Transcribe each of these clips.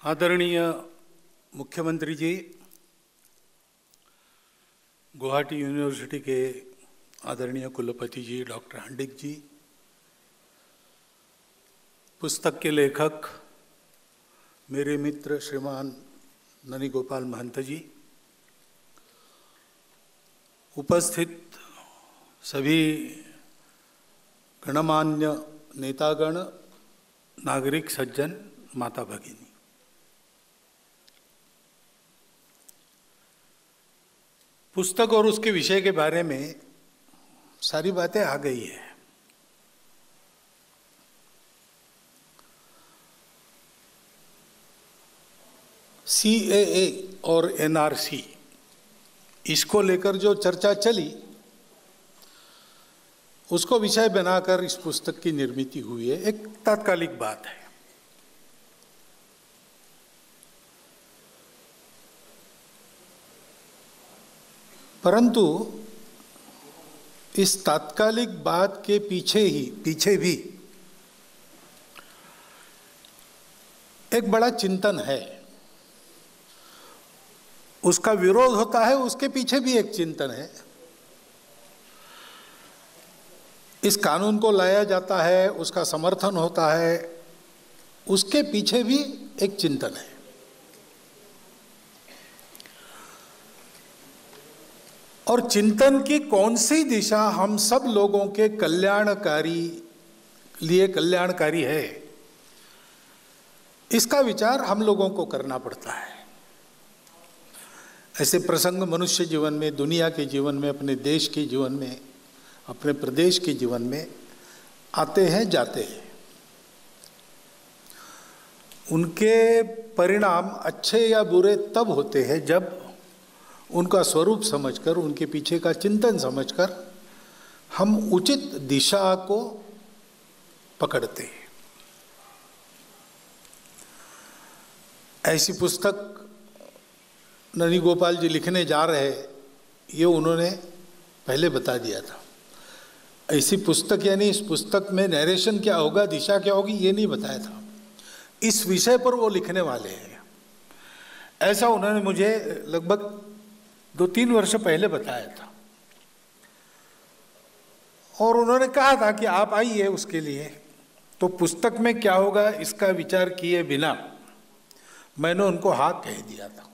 आदरणीय मुख्यमंत्री जी, गुवाहाटी यूनिवर्सिटी के आदरणीय कुलपति जी डॉक्टर हंडिक जी, पुस्तक के लेखक मेरे मित्र श्रीमान ननी गोपाल महंत जी, उपस्थित सभी गणमान्य नेतागण, नागरिक सज्जन, माता भगिनी, पुस्तक और उसके विषय के बारे में सारी बातें आ गई है। CAA और NRC, इसको लेकर जो चर्चा चली उसको विषय बनाकर इस पुस्तक की निर्मित हुई है। एक तात्कालिक बात है। परंतु इस तात्कालिक बात के पीछे भी एक बड़ा चिंतन है। उसका विरोध होता है, उसके पीछे भी एक चिंतन है। इस कानून को लाया जाता है, उसका समर्थन होता है, उसके पीछे भी एक चिंतन है। और चिंतन की कौन सी दिशा हम सब लोगों के कल्याणकारी है, इसका विचार हम लोगों को करना पड़ता है। ऐसे प्रसंग मनुष्य जीवन में, दुनिया के जीवन में, अपने देश के जीवन में, अपने प्रदेश के जीवन में आते हैं, जाते हैं। उनके परिणाम अच्छे या बुरे तब होते हैं जब उनका स्वरूप समझकर, उनके पीछे का चिंतन समझकर हम उचित दिशा को पकड़ते हैं। ऐसी पुस्तक ननी गोपाल जी लिखने जा रहे, ये उन्होंने पहले बता दिया था। ऐसी पुस्तक यानी इस पुस्तक में नरेशन क्या होगा, दिशा क्या होगी, ये नहीं बताया था। इस विषय पर वो लिखने वाले हैं, ऐसा उन्होंने मुझे लगभग 2-3 वर्ष पहले बताया था। और उन्होंने कहा था कि आप आइए उसके लिए। तो पुस्तक में क्या होगा इसका विचार किए बिना मैंने उनको हाँ कह दिया था।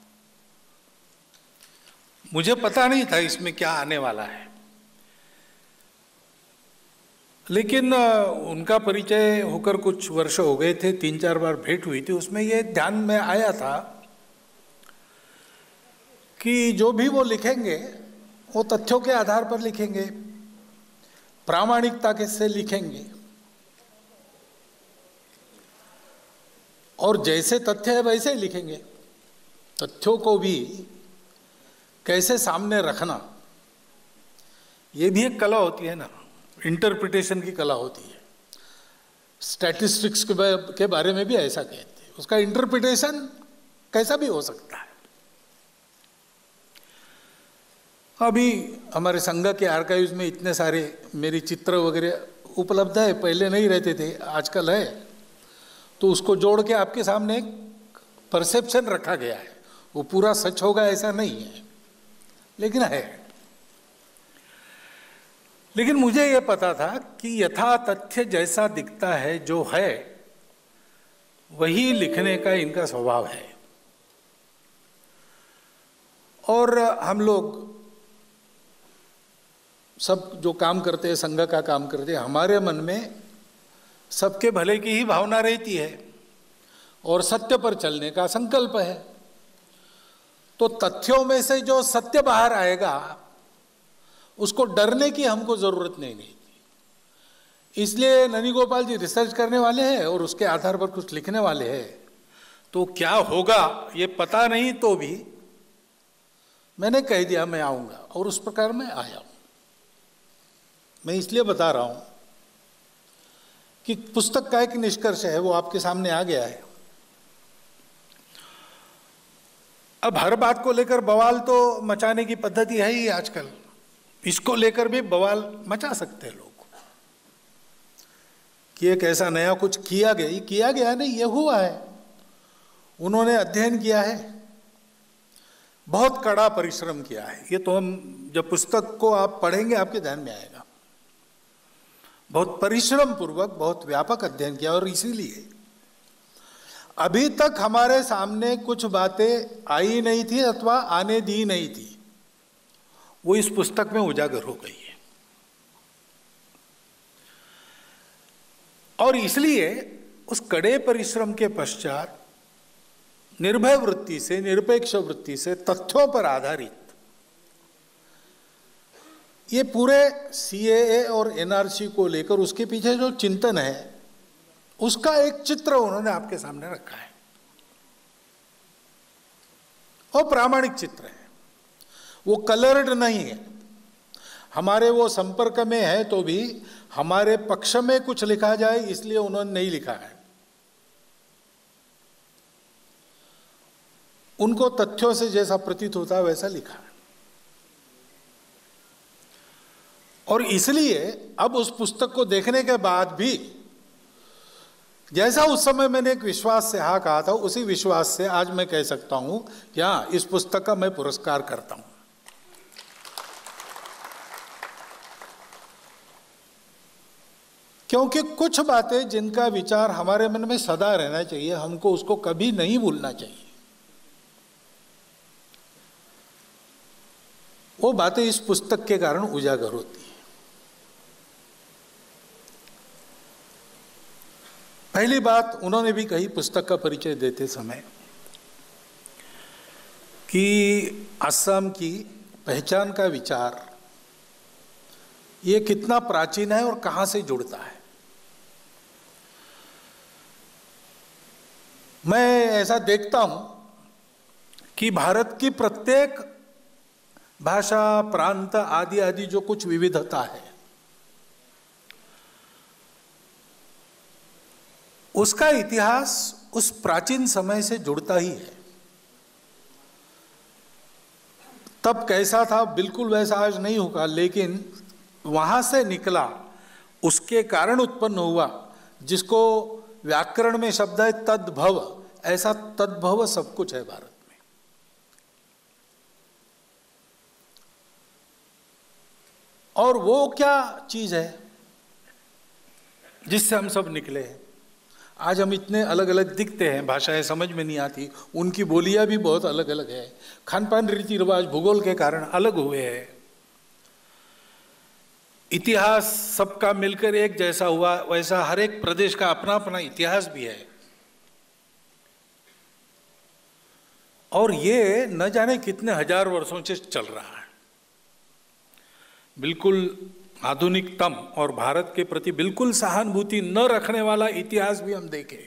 मुझे पता नहीं था इसमें क्या आने वाला है, लेकिन उनका परिचय होकर कुछ वर्ष हो गए थे, 3-4 बार भेंट हुई थी। उसमें ये ध्यान में आया था कि जो भी वो लिखेंगे वो तथ्यों के आधार पर लिखेंगे, प्रामाणिकता के से लिखेंगे, और जैसे तथ्य है वैसे ही लिखेंगे। तथ्यों को भी कैसे सामने रखना, ये भी एक कला होती है ना, इंटरप्रिटेशन की कला होती है। स्टैटिस्टिक्स के बारे में भी ऐसा कहते हैं, उसका इंटरप्रिटेशन कैसा भी हो सकता है। अभी हमारे संघ के आर्काइव्स में इतने सारे मेरी चित्र वगैरह उपलब्ध है, पहले नहीं रहते थे, आजकल है। तो उसको जोड़ के आपके सामने एक परसेप्शन रखा गया है। वो पूरा सच होगा ऐसा नहीं है, लेकिन है। लेकिन मुझे ये पता था कि यथा तथ्य जैसा दिखता है, जो है वही लिखने का इनका स्वभाव है। और हम लोग सब जो काम करते हैं, संघ का काम करते हैं, हमारे मन में सबके भले की ही भावना रहती है और सत्य पर चलने का संकल्प है। तो तथ्यों में से जो सत्य बाहर आएगा उसको डरने की हमको जरूरत नहीं थी। इसलिए ननी गोपाल जी रिसर्च करने वाले हैं और उसके आधार पर कुछ लिखने वाले हैं। तो क्या होगा ये पता नहीं, तो भी मैंने कह दिया मैं आऊँगा, और उस प्रकार मैं आया हूँ। मैं इसलिए बता रहा हूँ कि पुस्तक का एक निष्कर्ष है, वो आपके सामने आ गया है। अब हर बात को लेकर बवाल तो मचाने की पद्धति है ही आजकल, इसको लेकर भी बवाल मचा सकते हैं लोग कि एक ऐसा नया कुछ किया गया नहीं, ये हुआ है। उन्होंने अध्ययन किया है, बहुत कड़ा परिश्रम किया है। ये तो हम जब पुस्तक को आप पढ़ेंगे आपके ध्यान में आएगा। बहुत परिश्रम पूर्वक बहुत व्यापक अध्ययन किया, और इसीलिए अभी तक हमारे सामने कुछ बातें आई नहीं थी अथवा आने दी नहीं थी, वो इस पुस्तक में उजागर हो गई है। और इसलिए उस कड़े परिश्रम के पश्चात निर्भय वृत्ति से, निरपेक्ष वृत्ति से, तथ्यों पर आधारित ये पूरे सीएए और एनआरसी को लेकर उसके पीछे जो चिंतन है उसका एक चित्र उन्होंने आपके सामने रखा है, और प्रामाणिक चित्र है, वो कलर्ड नहीं है। हमारे वो संपर्क में है तो भी हमारे पक्ष में कुछ लिखा जाए इसलिए उन्होंने नहीं लिखा है। उनको तथ्यों से जैसा प्रतीत होता है वैसा लिखा है। और इसलिए अब उस पुस्तक को देखने के बाद भी जैसा उस समय मैंने एक विश्वास से हाँ कहा था, उसी विश्वास से आज मैं कह सकता हूं कि हाँ, इस पुस्तक का मैं पुरस्कार करता हूं। क्योंकि कुछ बातें जिनका विचार हमारे मन में सदा रहना चाहिए, हमको उसको कभी नहीं भूलना चाहिए, वो बातें इस पुस्तक के कारण उजागर होती है। पहली बात उन्होंने भी कही पुस्तक का परिचय देते समय कि असम की पहचान का विचार ये कितना प्राचीन है और कहां से जुड़ता है। मैं ऐसा देखता हूं कि भारत की प्रत्येक भाषा, प्रांत आदि आदि जो कुछ विविधता है उसका इतिहास उस प्राचीन समय से जुड़ता ही है। तब कैसा था बिल्कुल वैसा आज नहीं होगा, लेकिन वहां से निकला, उसके कारण उत्पन्न हुआ, जिसको व्याकरण में शब्द है तद्भव, ऐसा तद्भव सब कुछ है भारत में। और वो क्या चीज है जिससे हम सब निकले हैं। आज हम इतने अलग अलग दिखते हैं, भाषाएं समझ में नहीं आती, उनकी बोलियां भी बहुत अलग अलग है, खान पान रीति रिवाज भूगोल के कारण अलग हुए हैं, इतिहास सबका मिलकर एक जैसा हुआ, वैसा हर एक प्रदेश का अपना अपना इतिहास भी है। और ये न जाने कितने हजार वर्षों से चल रहा है, बिल्कुल आधुनिकतम और भारत के प्रति बिल्कुल सहानुभूति न रखने वाला इतिहास भी हम देखें,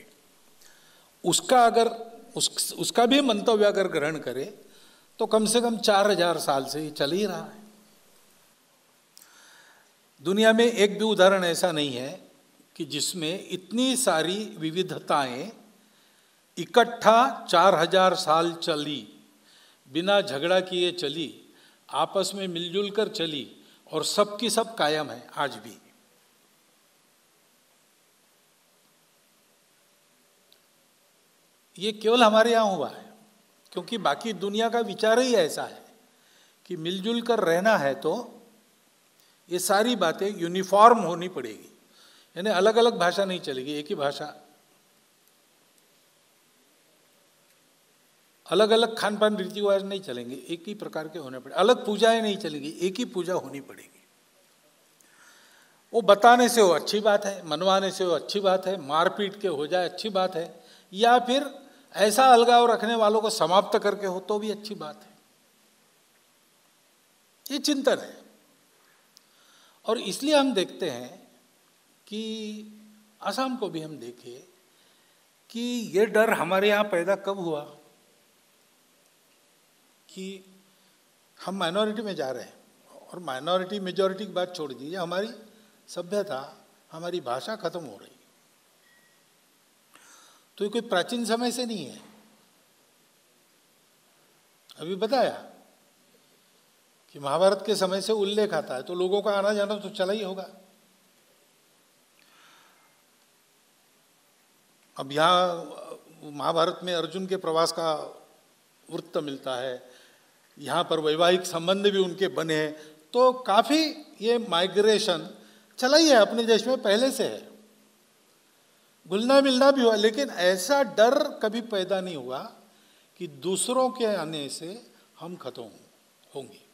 उसका अगर उसका भी मंतव्य अगर ग्रहण करें तो कम से कम 4000 साल से चल ही रहा है। दुनिया में एक भी उदाहरण ऐसा नहीं है कि जिसमें इतनी सारी विविधताएं इकट्ठा 4000 साल चली, बिना झगड़ा किए चली, आपस में मिलजुल कर चली, और सबकी सब कायम है आज भी। ये केवल हमारे यहाँ हुआ है, क्योंकि बाकी दुनिया का विचार ही ऐसा है कि मिलजुल कर रहना है तो ये सारी बातें यूनिफॉर्म होनी पड़ेगी, यानी अलग अलग भाषा नहीं चलेगी, एक ही भाषा, अलग अलग खान पान रीति रिवाज नहीं चलेंगे, एक ही प्रकार के होने पड़े, अलग पूजाएं नहीं चलेंगी, एक ही पूजा होनी पड़ेगी। वो बताने से वो अच्छी बात है, मनवाने से वो अच्छी बात है, मारपीट के हो जाए अच्छी बात है, या फिर ऐसा अलगाव रखने वालों को समाप्त करके हो तो भी अच्छी बात है। ये चिंतन है। और इसलिए हम देखते हैं कि असम को भी हम देखें कि ये डर हमारे यहाँ पैदा कब हुआ कि हम माइनॉरिटी में जा रहे हैं, और माइनॉरिटी मेजॉरिटी की बात छोड़ दीजिए, हमारी सभ्यता, हमारी भाषा खत्म हो रही। तो ये कोई प्राचीन समय से नहीं है। अभी बताया कि महाभारत के समय से उल्लेख आता है, तो लोगों का आना जाना तो चला ही होगा। अब यहाँ महाभारत में अर्जुन के प्रवास का वृत्त मिलता है, यहाँ पर वैवाहिक संबंध भी उनके बने हैं, तो काफ़ी ये माइग्रेशन चला ही है अपने देश में पहले से है, घुलना मिलना भी हुआ, लेकिन ऐसा डर कभी पैदा नहीं हुआ कि दूसरों के आने से हम खत्म होंगे।